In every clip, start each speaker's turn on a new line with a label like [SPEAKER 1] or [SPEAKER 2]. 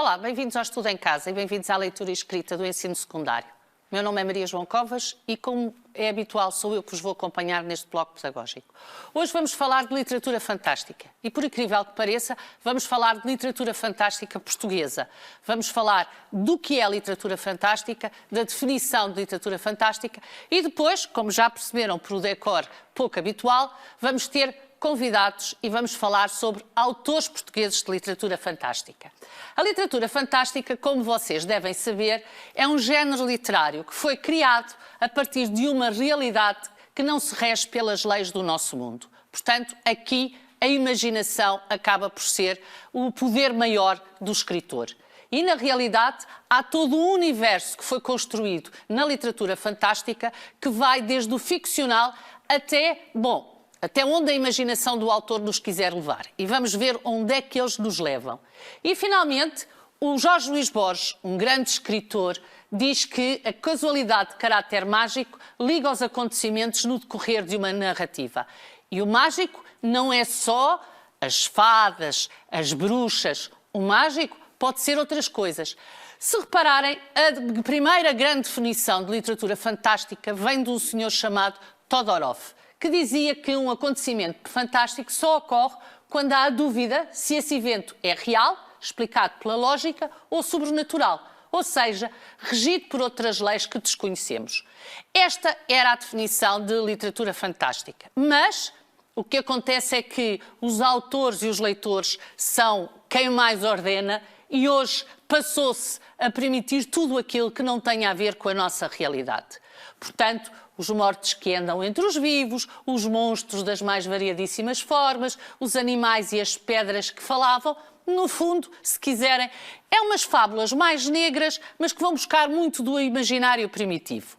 [SPEAKER 1] Olá, bem-vindos ao Estudo em Casa e bem-vindos à leitura e escrita do ensino secundário. O meu nome é Maria João Covas e, como é habitual, sou eu que vos vou acompanhar neste bloco pedagógico. Hoje vamos falar de literatura fantástica e, por incrível que pareça, vamos falar de literatura fantástica portuguesa. Vamos falar do que é literatura fantástica, da definição de literatura fantástica e depois, como já perceberam por o decor pouco habitual, vamos ter convidados e vamos falar sobre autores portugueses de literatura fantástica. A literatura fantástica, como vocês devem saber, é um género literário que foi criado a partir de uma realidade que não se rege pelas leis do nosso mundo. Portanto, aqui a imaginação acaba por ser o poder maior do escritor. E, na realidade, há todo um universo que foi construído na literatura fantástica que vai desde o ficcional até onde a imaginação do autor nos quiser levar. E vamos ver onde é que eles nos levam. E, finalmente, o Jorge Luís Borges, um grande escritor, diz que a casualidade de caráter mágico liga os acontecimentos no decorrer de uma narrativa. E o mágico não é só as fadas, as bruxas. O mágico pode ser outras coisas. Se repararem, a primeira grande definição de literatura fantástica vem de um senhor chamado Todorov, que dizia que um acontecimento fantástico só ocorre quando há a dúvida se esse evento é real, explicado pela lógica, ou sobrenatural, ou seja, regido por outras leis que desconhecemos. Esta era a definição de literatura fantástica. Mas o que acontece é que os autores e os leitores são quem mais ordena e hoje passou-se a permitir tudo aquilo que não tem a ver com a nossa realidade. Portanto, os mortos que andam entre os vivos, os monstros das mais variadíssimas formas, os animais e as pedras que falavam, no fundo, se quiserem, é umas fábulas mais negras, mas que vão buscar muito do imaginário primitivo.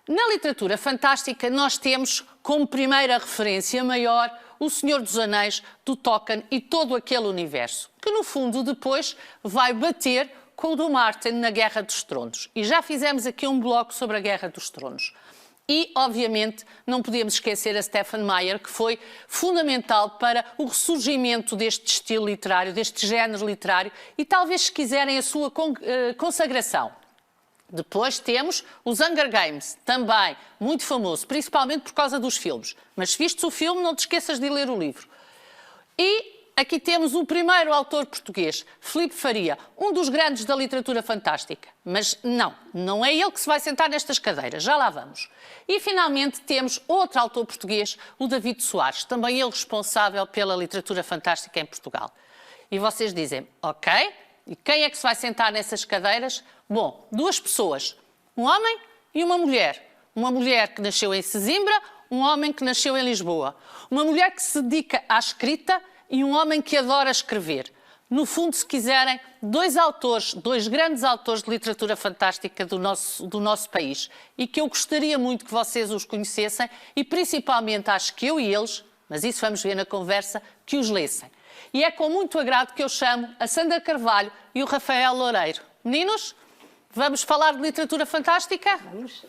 [SPEAKER 1] Na literatura fantástica, nós temos como primeira referência maior O Senhor dos Anéis, do Tolkien e todo aquele universo, que no fundo depois vai bater com o do Martin na Guerra dos Tronos. E já fizemos aqui um bloco sobre a Guerra dos Tronos. E, obviamente, não podemos esquecer a Stephen Meyer, que foi fundamental para o ressurgimento deste estilo literário, deste género literário e talvez, se quiserem, a sua consagração. Depois temos os Hunger Games, também muito famoso, principalmente por causa dos filmes. Mas se vistes o filme, não te esqueças de ler o livro. E aqui temos o primeiro autor português, Filipe Faria, um dos grandes da literatura fantástica. Mas não é ele que se vai sentar nestas cadeiras, já lá vamos. E finalmente temos outro autor português, o David Soares, também ele responsável pela literatura fantástica em Portugal. E vocês dizem, ok, e quem é que se vai sentar nessas cadeiras? Bom, duas pessoas, um homem e uma mulher. Uma mulher que nasceu em Sesimbra, um homem que nasceu em Lisboa. Uma mulher que se dedica à escrita e um homem que adora escrever. No fundo, se quiserem, dois grandes autores de literatura fantástica do nosso país e que eu gostaria muito que vocês os conhecessem e principalmente acho que eu e eles, mas isso vamos ver na conversa, que os lessem. E é com muito agrado que eu chamo a Sandra Carvalho e o Rafael Loureiro. Meninos, vamos falar de literatura fantástica?
[SPEAKER 2] Vamos.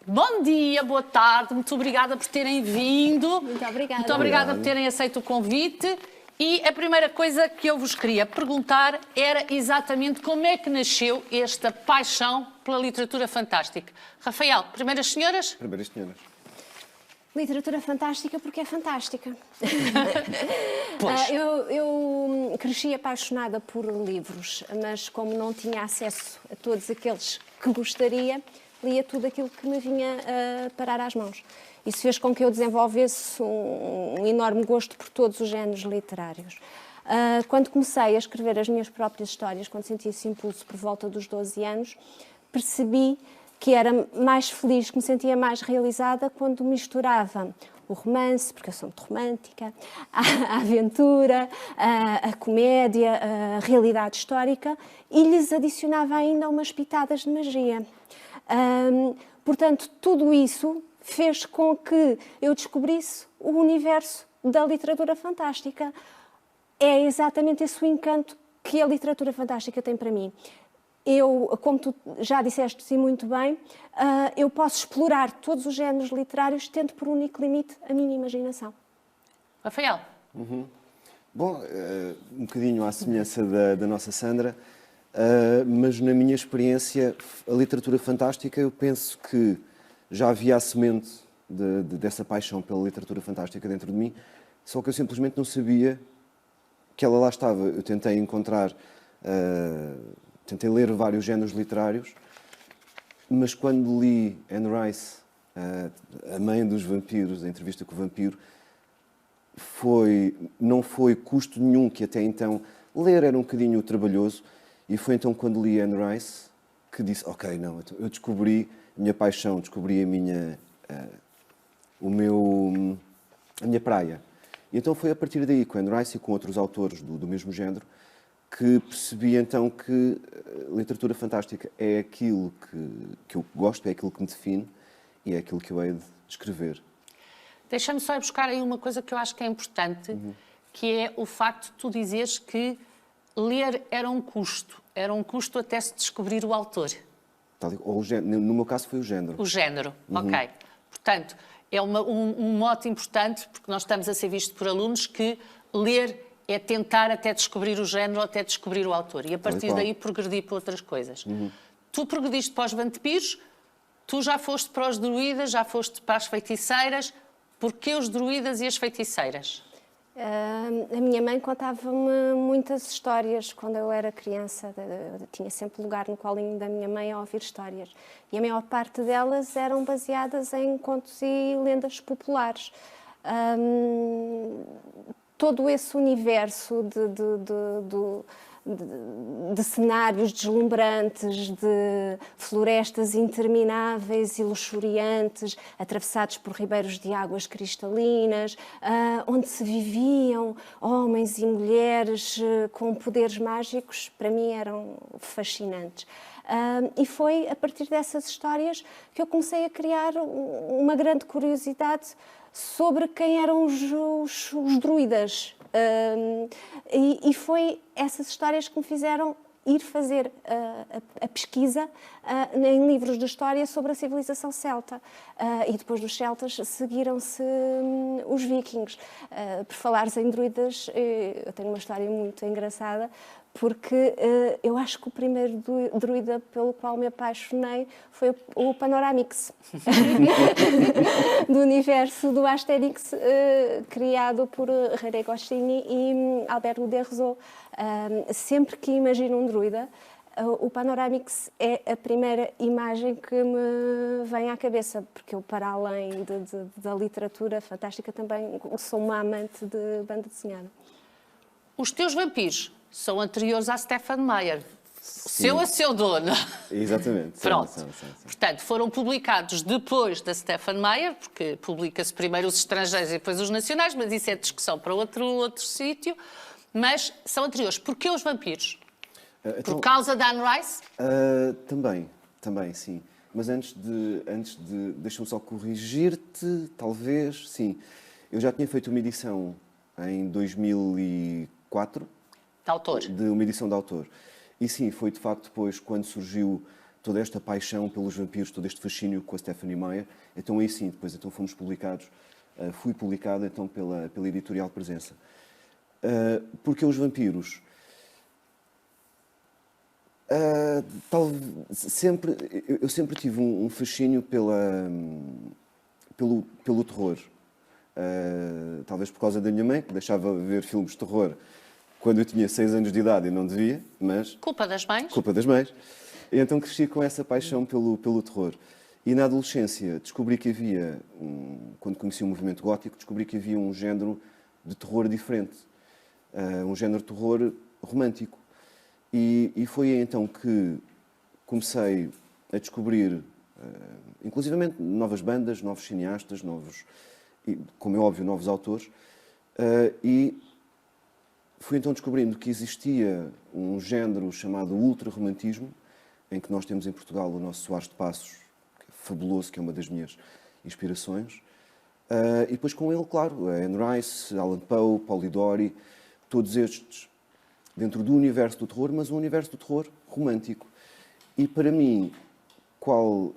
[SPEAKER 1] Bom dia, boa tarde, muito obrigada por terem vindo.
[SPEAKER 2] Muito obrigada.
[SPEAKER 1] Muito obrigada por terem aceito o convite. E a primeira coisa que eu vos queria perguntar era exatamente como é que nasceu esta paixão pela literatura fantástica. Rafael, primeiras senhoras?
[SPEAKER 3] Primeiras senhoras.
[SPEAKER 2] Literatura fantástica porque é fantástica.
[SPEAKER 1] Pois.
[SPEAKER 2] Eu cresci apaixonada por livros, mas como não tinha acesso a todos aqueles que gostaria, lia tudo aquilo que me vinha a parar às mãos. Isso fez com que eu desenvolvesse um enorme gosto por todos os géneros literários. Quando comecei a escrever as minhas próprias histórias, quando senti esse impulso por volta dos 12 anos, percebi que era mais feliz, que me sentia mais realizada quando misturava o romance, porque eu sou muito romântica, a aventura, a comédia, a realidade histórica e lhes adicionava ainda umas pitadas de magia. Portanto, tudo isso fez com que eu descobrisse o universo da literatura fantástica. É exatamente esse o encanto que a literatura fantástica tem para mim. Eu, como tu já disseste sim muito bem, eu posso explorar todos os géneros literários tendo por único limite a minha imaginação.
[SPEAKER 1] Rafael?
[SPEAKER 3] Bom, um bocadinho à semelhança da nossa Sandra, mas na minha experiência, a literatura fantástica, eu penso que já havia a semente dessa paixão pela literatura fantástica dentro de mim, só que eu simplesmente não sabia que ela lá estava. Eu tentei encontrar, tentei ler vários géneros literários, mas quando li Anne Rice, A Mãe dos Vampiros, a entrevista com o vampiro, não foi custo nenhum, que até então ler era um bocadinho trabalhoso, e foi então quando li Anne Rice que disse, ok, não, eu descobri a minha paixão, descobri a minha praia. E então foi a partir daí, com Anne Rice e com outros autores do mesmo género, que percebi então que a literatura fantástica é aquilo que eu gosto, é aquilo que me define e é aquilo que eu hei de escrever.
[SPEAKER 1] Deixa-me só ir buscar aí uma coisa que eu acho que é importante, que é o facto de tu dizeres que ler era um custo até se descobrir o autor.
[SPEAKER 3] Ou no meu caso foi o género.
[SPEAKER 1] O género, ok. Portanto, é um mote importante, porque nós estamos a ser vistos por alunos, que ler é tentar até descobrir o género, até descobrir o autor. E a partir daí progredir para outras coisas. Tu progrediste para os vampiros, tu já foste para os druidas, já foste para as feiticeiras. Porquê os druidas e as feiticeiras?
[SPEAKER 2] A minha mãe contava-me muitas histórias quando eu era criança. Eu tinha sempre lugar no colinho da minha mãe a ouvir histórias. E a maior parte delas eram baseadas em contos e lendas populares. Todo esse universo de cenários deslumbrantes, de florestas intermináveis e luxuriantes, atravessados por ribeiros de águas cristalinas, onde se viviam homens e mulheres com poderes mágicos, para mim eram fascinantes. E foi a partir dessas histórias que eu comecei a criar uma grande curiosidade sobre quem eram os druidas. E foi essas histórias que me fizeram ir fazer a pesquisa em livros de história sobre a civilização celta. E depois dos celtas seguiram-se os vikings. Por falares em druidas, eu tenho uma história muito engraçada, porque eu acho que o primeiro druida pelo qual me apaixonei foi o Panoramix, do universo do Asterix, criado por René Goscinny e Albert Uderzo. Sempre que imagino um druida, o Panoramix é a primeira imagem que me vem à cabeça, porque eu, para além da literatura fantástica, também sou uma amante de banda desenhada.
[SPEAKER 1] Os teus vampiros são anteriores à Stephen Meyer. Seu a seu dono.
[SPEAKER 3] Exatamente.
[SPEAKER 1] Pronto. Sim. Portanto, foram publicados depois da Stephen Meyer, porque publica-se primeiro os estrangeiros e depois os nacionais, mas isso é discussão para outro sítio. Mas são anteriores. Porquê os vampiros? Por causa da Anne Rice?
[SPEAKER 3] Também, sim. Mas antes de deixa-me só corrigir-te, talvez, sim. Eu já tinha feito uma edição em 2004.
[SPEAKER 1] De autor.
[SPEAKER 3] De uma edição de autor. E sim, foi de facto depois quando surgiu toda esta paixão pelos vampiros, todo este fascínio com a Stephenie Meyer. Então aí sim, depois então fomos publicados, fui publicado então pela editorial Presença. Porque os vampiros? Eu sempre tive um fascínio pelo terror. Talvez por causa da minha mãe, que deixava ver filmes de terror quando eu tinha 6 anos de idade e não devia, mas...
[SPEAKER 1] Culpa das mães?
[SPEAKER 3] Culpa das mães. E então cresci com essa paixão pelo terror. E na adolescência descobri que havia, quando conheci o movimento gótico, descobri que havia um género de terror diferente. Um género de terror romântico. E foi aí então que comecei a descobrir, inclusivamente, novas bandas, novos cineastas, como é óbvio, novos autores. E fui então descobrindo que existia um género chamado ultra-romantismo, em que nós temos em Portugal o nosso Soares de Passos, que é fabuloso, que é uma das minhas inspirações. E depois com ele, claro, Anne Rice, Allan Poe, Polidori, todos estes dentro do universo do terror, mas um universo do terror romântico. E para mim, qual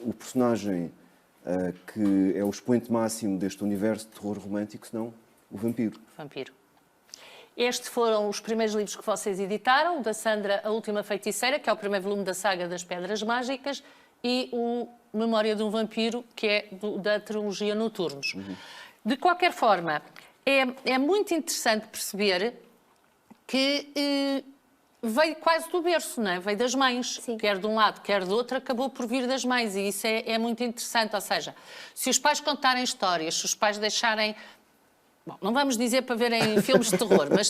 [SPEAKER 3] o personagem que é o expoente máximo deste universo de terror romântico, senão o vampiro.
[SPEAKER 1] Vampiro. Estes foram os primeiros livros que vocês editaram, da Sandra, A Última Feiticeira, que é o primeiro volume da saga das Pedras Mágicas, e o Memória de um Vampiro, que é da trilogia Noturnos. De qualquer forma, é muito interessante perceber que veio quase do berço, não é? Veio das mães,
[SPEAKER 2] Sim.
[SPEAKER 1] Quer de um lado, quer do outro, acabou por vir das mães, e isso é muito interessante. Ou seja, se os pais contarem histórias, se os pais deixarem... Bom, não vamos dizer para verem filmes de terror, mas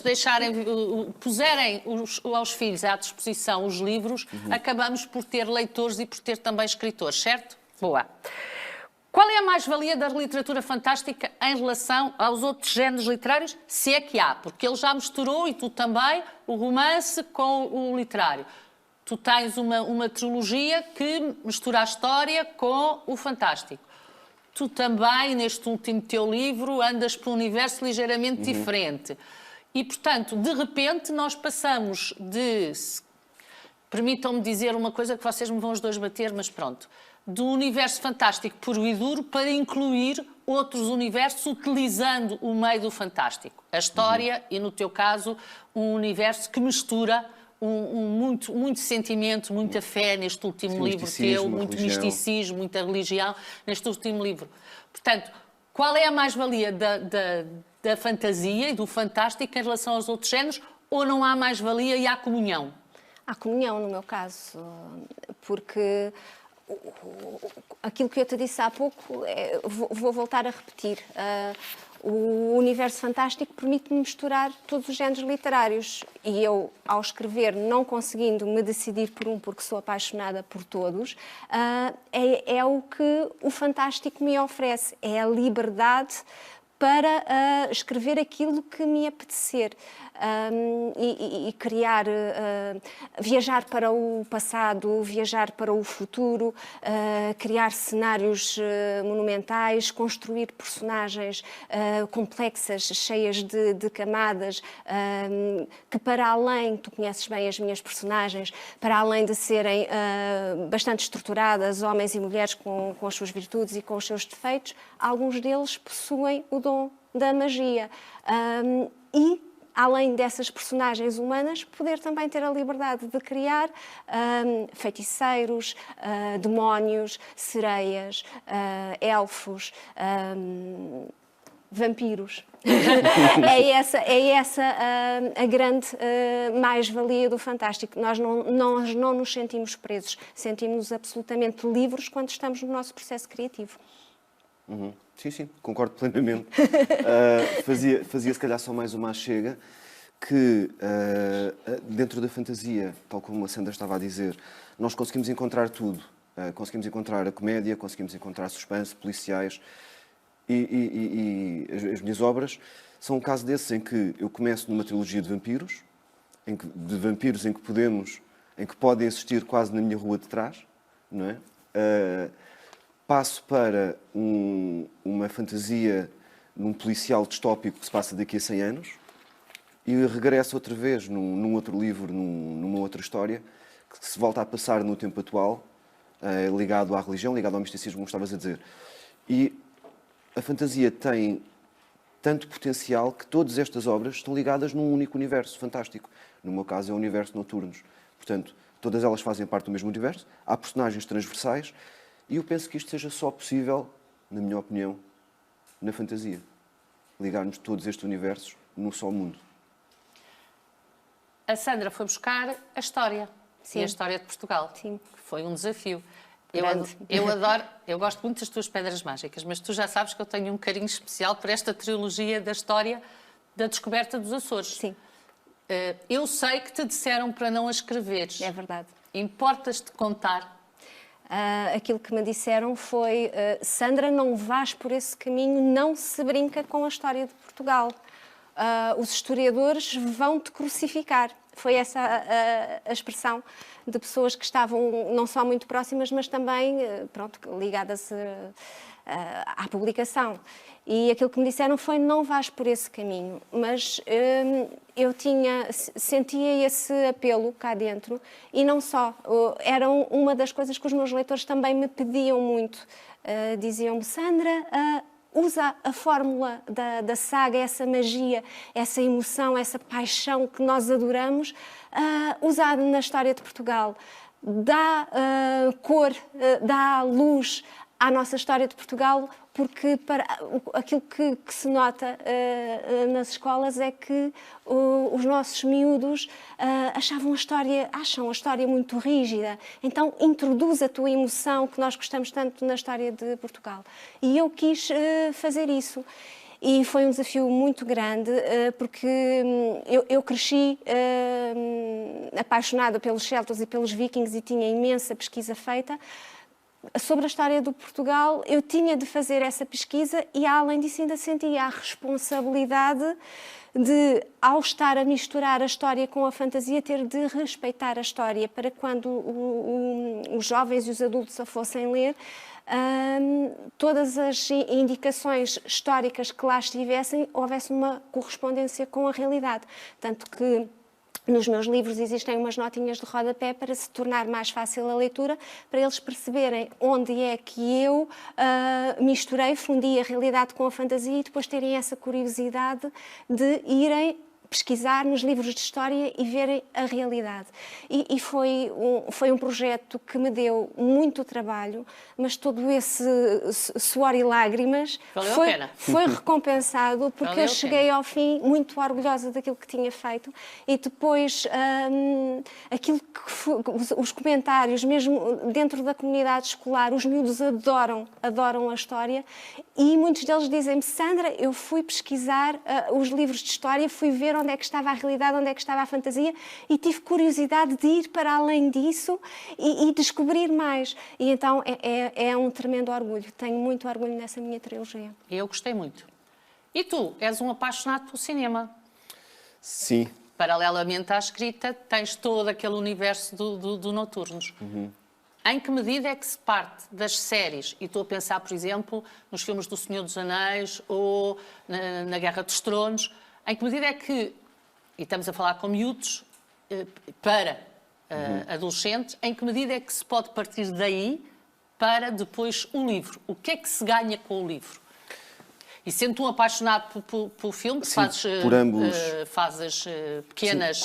[SPEAKER 1] puserem aos filhos à disposição os livros, acabamos por ter leitores e por ter também escritores, certo? Boa. Qual é a mais-valia da literatura fantástica em relação aos outros géneros literários, se é que há? Porque ele já misturou, e tu também, o romance com o literário. Tu tens uma trilogia que mistura a história com o fantástico. Tu também, neste último teu livro, andas por um universo ligeiramente diferente. E, portanto, de repente, nós passamos de... Permitam-me dizer uma coisa que vocês me vão os dois bater, mas pronto. Do universo fantástico puro e duro para incluir outros universos utilizando o meio do fantástico. A história e, no teu caso, um universo que mistura muito sentimento, muita fé neste último livro teu, muito misticismo, muita religião neste último livro. Portanto, qual é a mais-valia da fantasia e do fantástico em relação aos outros géneros, ou não há mais-valia e há comunhão?
[SPEAKER 2] Há comunhão, no meu caso, porque aquilo que eu te disse há pouco, vou voltar a repetir. O universo fantástico permite-me misturar todos os géneros literários e eu, ao escrever, não conseguindo me decidir por um porque sou apaixonada por todos, é o que o fantástico me oferece, é a liberdade para escrever aquilo que me apetecer e criar, viajar para o passado, viajar para o futuro, criar cenários monumentais, construir personagens complexas, cheias de camadas, que para além, tu conheces bem as minhas personagens, para além de serem bastante estruturadas, homens e mulheres com as suas virtudes e com os seus defeitos, alguns deles possuem o dom da magia. E, além dessas personagens humanas, poder também ter a liberdade de criar feiticeiros, demónios, sereias, elfos, vampiros. É essa a grande mais-valia do fantástico. Nós não nos sentimos presos, sentimos-nos absolutamente livres quando estamos no nosso processo criativo.
[SPEAKER 3] Sim, concordo plenamente. Fazia se calhar só mais uma chega que dentro da fantasia, tal como a Sandra estava a dizer, nós conseguimos encontrar tudo. Conseguimos encontrar a comédia, conseguimos encontrar suspense, policiais e as minhas obras são um caso desses em que eu começo numa trilogia de vampiros, em que podem existir quase na minha rua de trás, não é? Passo para uma fantasia num policial distópico que se passa daqui a 100 anos e regresso outra vez num outro livro, numa outra história, que se volta a passar no tempo atual, ligado à religião, ligado ao misticismo, como estavas a dizer. E a fantasia tem tanto potencial que todas estas obras estão ligadas num único universo fantástico. No meu caso é o universo Noturnos. Portanto, todas elas fazem parte do mesmo universo, há personagens transversais, e eu penso que isto seja só possível, na minha opinião, na fantasia. Ligarmos todos estes universos num só mundo.
[SPEAKER 1] A Sandra foi buscar a história. Sim. E a história de Portugal.
[SPEAKER 2] Sim.
[SPEAKER 1] Que foi um desafio. Eu gosto muito das tuas pedras mágicas, mas tu já sabes que eu tenho um carinho especial por esta trilogia da história da descoberta dos Açores.
[SPEAKER 2] Sim.
[SPEAKER 1] Eu sei que te disseram para não a escreveres.
[SPEAKER 2] É verdade.
[SPEAKER 1] Importas-te contar?
[SPEAKER 2] Aquilo que me disseram foi: Sandra, não vás por esse caminho, não se brinca com a história de Portugal. Os historiadores vão-te crucificar. Foi essa a expressão de pessoas que estavam não só muito próximas, mas também ligadas à publicação. E aquilo que me disseram foi: não vás por esse caminho. Mas eu sentia esse apelo cá dentro, e não só. Era uma das coisas que os meus leitores também me pediam muito. Diziam-me: Sandra, usa a fórmula da saga, essa magia, essa emoção, essa paixão que nós adoramos, usada na história de Portugal. Dá cor, dá luz à nossa história de Portugal, porque aquilo que se nota nas escolas é que os nossos miúdos acham a história muito rígida. Então introduz a tua emoção, que nós gostamos tanto na história de Portugal. E eu quis fazer isso. E foi um desafio muito grande, porque eu cresci apaixonada pelos celtas e pelos vikings e tinha imensa pesquisa feita. Sobre a história do Portugal, eu tinha de fazer essa pesquisa e, além disso, ainda sentia a responsabilidade de, ao estar a misturar a história com a fantasia, ter de respeitar a história para quando os jovens e os adultos a fossem ler, todas as indicações históricas que lá estivessem, houvesse uma correspondência com a realidade. Tanto que nos meus livros existem umas notinhas de rodapé para se tornar mais fácil a leitura, para eles perceberem onde é que eu misturei, fundi a realidade com a fantasia e depois terem essa curiosidade de irem pesquisar nos livros de história e verem a realidade. E foi um projeto que me deu muito trabalho, mas todo esse suor e lágrimas foi recompensado, porque eu cheguei ao fim muito orgulhosa daquilo que tinha feito e depois aquilo que os comentários, mesmo dentro da comunidade escolar, os miúdos adoram a história e muitos deles dizem-me: Sandra, eu fui pesquisar os livros de história, fui ver onde é que estava a realidade, onde é que estava a fantasia e tive curiosidade de ir para além disso e descobrir mais. E então é um tremendo orgulho. Tenho muito orgulho nessa minha trilogia.
[SPEAKER 1] Eu gostei muito. E tu, és um apaixonado pelo cinema?
[SPEAKER 3] Sim.
[SPEAKER 1] Paralelamente à escrita, tens todo aquele universo do Noturnos. Em que medida é que se parte das séries, e estou a pensar, por exemplo, nos filmes do Senhor dos Anéis ou na Guerra dos Tronos, em que medida é que, e estamos a falar com miúdos, para adolescentes, em que medida é que se pode partir daí para depois o livro? O que é que se ganha com o livro? E sendo um apaixonado pelo filme,
[SPEAKER 3] Sim,
[SPEAKER 1] fazes pequenas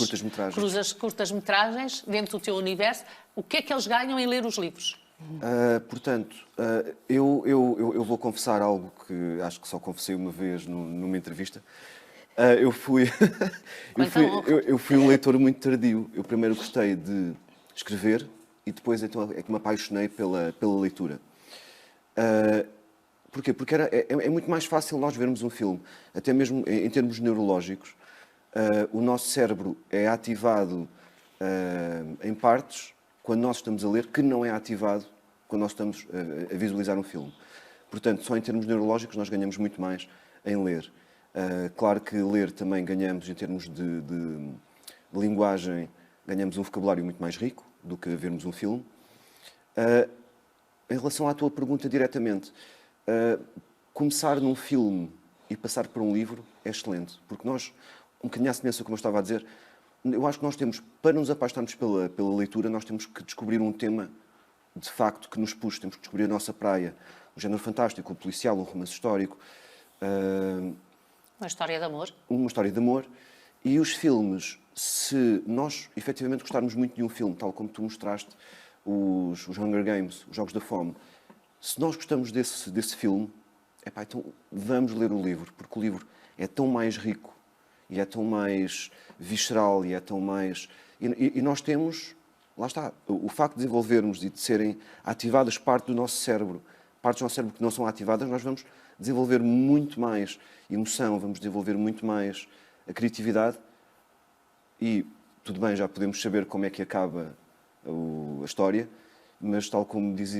[SPEAKER 1] curtas-metragens dentro do teu universo, o que é que eles ganham em ler os livros?
[SPEAKER 3] Portanto, eu vou confessar algo que acho que só confessei uma vez numa entrevista. Eu fui um leitor muito tardio. Eu primeiro gostei de escrever e depois então é que me apaixonei pela leitura. Porquê? Porque é muito mais fácil nós vermos um filme, até mesmo em termos neurológicos. O nosso cérebro é ativado em partes quando nós estamos a ler, que não é ativado quando nós estamos a visualizar um filme. Portanto, só em termos neurológicos nós ganhamos muito mais em ler. Claro que ler também ganhamos em termos de linguagem, ganhamos um vocabulário muito mais rico do que vermos um filme. Em relação à tua pergunta diretamente, começar num filme e passar para um livro é excelente, porque nós, um bocadinho à semelhança, como eu estava a dizer, eu acho que nós temos, para nos apaixonarmos pela leitura, nós temos que descobrir um tema, de facto, que nos puxe, temos que descobrir a nossa praia, um género fantástico, um policial, um romance histórico.
[SPEAKER 1] Uma história de amor.
[SPEAKER 3] Uma história de amor. E os filmes, se nós efetivamente gostarmos muito de um filme, tal como tu mostraste, os Hunger Games, os Jogos da Fome, se nós gostamos desse filme, então vamos ler o livro, porque o livro é tão mais rico e é tão mais visceral e é tão mais... E nós temos, lá está, o facto de desenvolvermos e de serem ativadas partes do nosso cérebro que não são ativadas, nós vamos desenvolver muito mais emoção, vamos desenvolver muito mais a criatividade e, tudo bem, já podemos saber como é que acaba a história, mas tal como diz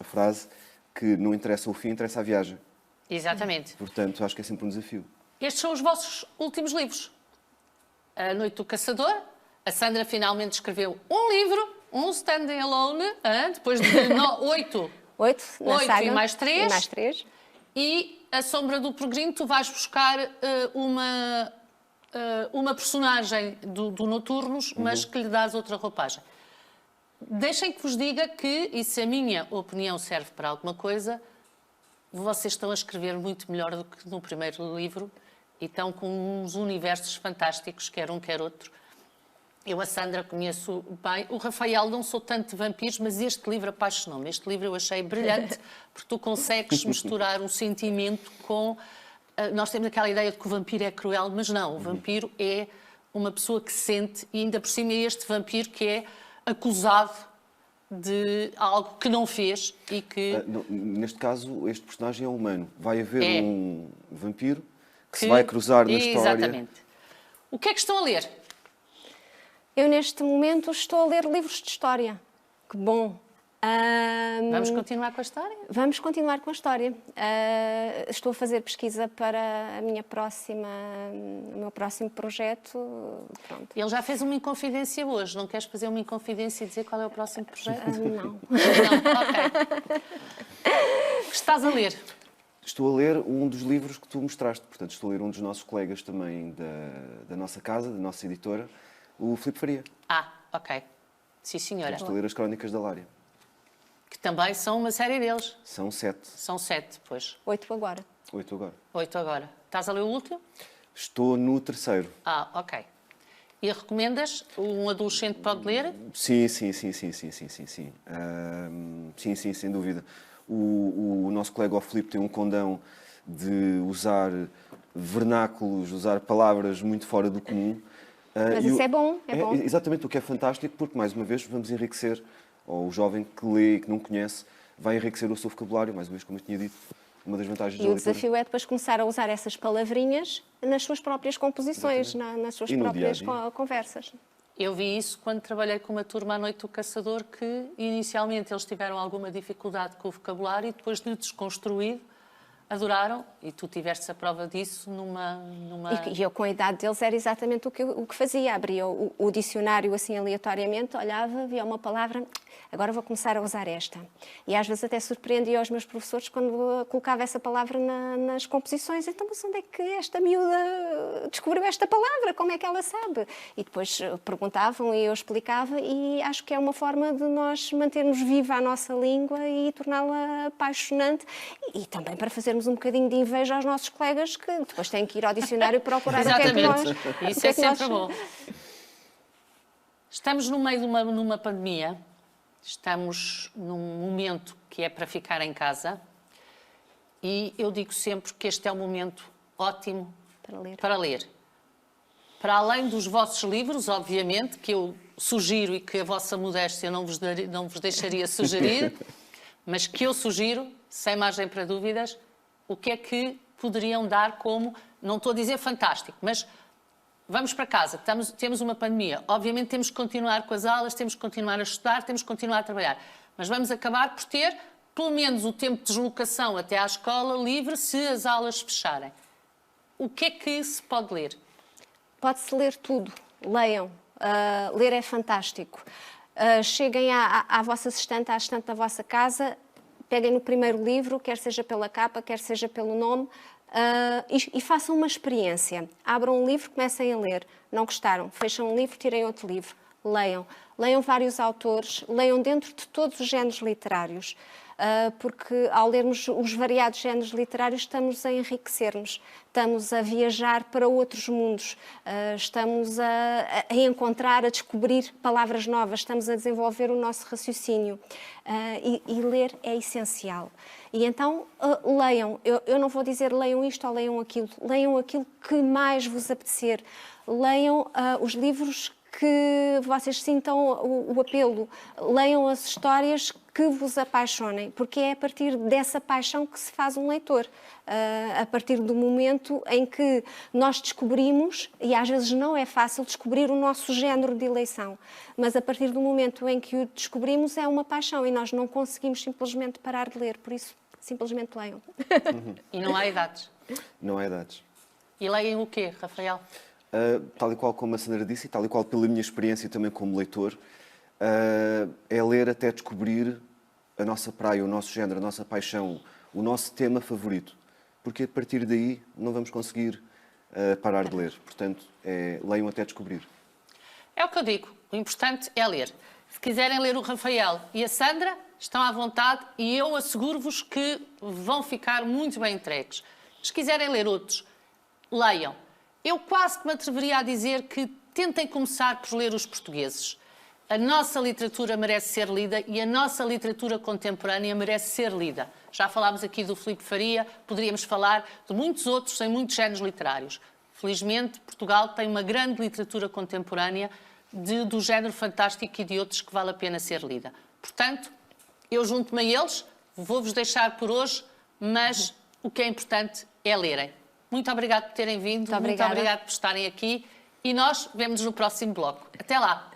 [SPEAKER 3] a frase, que não interessa o fim, interessa a viagem.
[SPEAKER 1] Exatamente.
[SPEAKER 3] Portanto, acho que é sempre um desafio.
[SPEAKER 1] Estes são os vossos últimos livros. A Noite do Caçador. A Sandra finalmente escreveu um livro, um standing alone, depois de 8 e mais 3. E A Sombra do Peregrino, tu vais buscar uma personagem do Noturnos, mas que lhe dás outra roupagem. Deixem que vos diga que, e se a minha opinião serve para alguma coisa, vocês estão a escrever muito melhor do que no primeiro livro e estão com uns universos fantásticos, quer um, quer outro. Eu a Sandra conheço bem. O Rafael não sou tanto de vampiros, mas este livro apaixonou-me. Este livro eu achei brilhante, porque tu consegues misturar um sentimento com... Nós temos aquela ideia de que o vampiro é cruel, mas não. O vampiro é uma pessoa que sente, e ainda por cima é este vampiro que é acusado de algo que não fez e que...
[SPEAKER 3] Neste caso, este personagem é humano. Vai haver um vampiro que se vai cruzar na história.
[SPEAKER 1] Exatamente. O que é que estão a ler?
[SPEAKER 2] Eu, neste momento, estou a ler livros de história. Que bom!
[SPEAKER 1] Vamos continuar com a história?
[SPEAKER 2] Vamos continuar com a história. Estou a fazer pesquisa para o meu próximo projeto. Pronto.
[SPEAKER 1] Ele já fez uma inconfidência hoje. Não queres fazer uma inconfidência e dizer qual é o próximo projeto?
[SPEAKER 2] Não.
[SPEAKER 1] Não? Ok. O que estás a ler?
[SPEAKER 3] Estou a ler um dos livros que tu mostraste. Portanto, estou a ler um dos nossos colegas também da nossa casa, da nossa editora, o Filipe Faria.
[SPEAKER 1] Ok. Sim, senhora.
[SPEAKER 3] Estou a ler as Crónicas da Lária.
[SPEAKER 1] Que também são uma série deles.
[SPEAKER 3] São 7.
[SPEAKER 1] São 7, pois.
[SPEAKER 2] 8 agora.
[SPEAKER 3] 8 agora.
[SPEAKER 1] 8 agora. Estás a ler o último?
[SPEAKER 3] Estou no 3º.
[SPEAKER 1] Ok. E recomendas? Um adolescente pode ler?
[SPEAKER 3] Sim. Sim, sem dúvida. O nosso colega o Filipe tem um condão de usar vernáculos, usar palavras muito fora do comum.
[SPEAKER 2] Mas isso é bom, é bom.
[SPEAKER 3] Exatamente, o que é fantástico, porque, mais uma vez, vamos enriquecer, ou o jovem que lê e que não conhece, vai enriquecer o seu vocabulário, mais uma vez, como eu tinha dito, uma das vantagens da
[SPEAKER 2] E o
[SPEAKER 3] leitura.
[SPEAKER 2] desafio é depois começar a usar essas palavrinhas nas suas próprias composições, nas suas próprias conversas.
[SPEAKER 1] Eu vi isso quando trabalhei com uma turma à Noite do Caçador, que inicialmente eles tiveram alguma dificuldade com o vocabulário e depois de desconstruído, adoraram, e tu tiveste a prova disso numa...
[SPEAKER 2] E eu, com a idade deles, era exatamente o que fazia. Abria o dicionário assim aleatoriamente, olhava, via uma palavra, agora vou começar a usar esta. E às vezes até surpreendia os meus professores quando colocava essa palavra nas composições. Então, mas onde é que esta miúda descobriu esta palavra? Como é que ela sabe? E depois perguntavam e eu explicava, e acho que é uma forma de nós mantermos viva a nossa língua e torná-la apaixonante, e também para fazermos um bocadinho de inveja aos nossos colegas que depois têm que ir ao dicionário procurar o que é que nós...
[SPEAKER 1] Isso é sempre bom. Estamos no meio de numa pandemia, estamos num momento que é para ficar em casa, e eu digo sempre que este é um momento ótimo para ler. Para além dos vossos livros, obviamente, que eu sugiro e que a vossa modéstia não vos deixaria sugerir, mas que eu sugiro, sem margem para dúvidas, o que é que poderiam dar como, não estou a dizer fantástico, mas vamos para casa, temos uma pandemia, obviamente temos que continuar com as aulas, temos que continuar a estudar, temos que continuar a trabalhar, mas vamos acabar por ter pelo menos o tempo de deslocação até à escola livre se as aulas fecharem. O que é que se pode ler?
[SPEAKER 2] Pode-se ler tudo, leiam, ler é fantástico. Cheguem à vossa estante, à estante da vossa casa, peguem no primeiro livro, quer seja pela capa, quer seja pelo nome, e façam uma experiência. Abram um livro, comecem a ler. Não gostaram? Fecham um livro, tirem outro livro. Leiam. Leiam vários autores, leiam dentro de todos os géneros literários. Porque ao lermos os variados géneros literários estamos a enriquecer-nos, estamos a viajar para outros mundos, estamos a encontrar, a descobrir palavras novas, estamos a desenvolver o nosso raciocínio, e ler é essencial. E então leiam, eu não vou dizer leiam isto ou leiam aquilo que mais vos apetecer, leiam os livros que vocês sintam o apelo, leiam as histórias que vos apaixonem, porque é a partir dessa paixão que se faz um leitor. A partir do momento em que nós descobrimos, e às vezes não é fácil descobrir o nosso género de eleição, mas a partir do momento em que o descobrimos é uma paixão e nós não conseguimos simplesmente parar de ler, por isso simplesmente leiam.
[SPEAKER 1] E não há idades?
[SPEAKER 3] Não há idades.
[SPEAKER 1] E leem o quê, Rafael?
[SPEAKER 3] Tal e qual como a Sandra disse, e tal e qual pela minha experiência também como leitor, é ler até descobrir a nossa praia, o nosso género, a nossa paixão, o nosso tema favorito. Porque a partir daí não vamos conseguir parar de ler. Portanto, leiam até descobrir.
[SPEAKER 1] É o que eu digo, o importante é ler. Se quiserem ler o Rafael e a Sandra, estão à vontade e eu asseguro-vos que vão ficar muito bem entregues. Se quiserem ler outros, leiam. Eu quase que me atreveria a dizer que tentem começar por ler os portugueses. A nossa literatura merece ser lida e a nossa literatura contemporânea merece ser lida. Já falámos aqui do Filipe Faria, poderíamos falar de muitos outros em muitos géneros literários. Felizmente, Portugal tem uma grande literatura contemporânea do género fantástico e de outros que vale a pena ser lida. Portanto, eu junto-me a eles, vou-vos deixar por hoje, mas o que é importante é lerem. Muito obrigado por terem vindo, muito obrigado por estarem aqui e nós vemo-nos no próximo bloco. Até lá!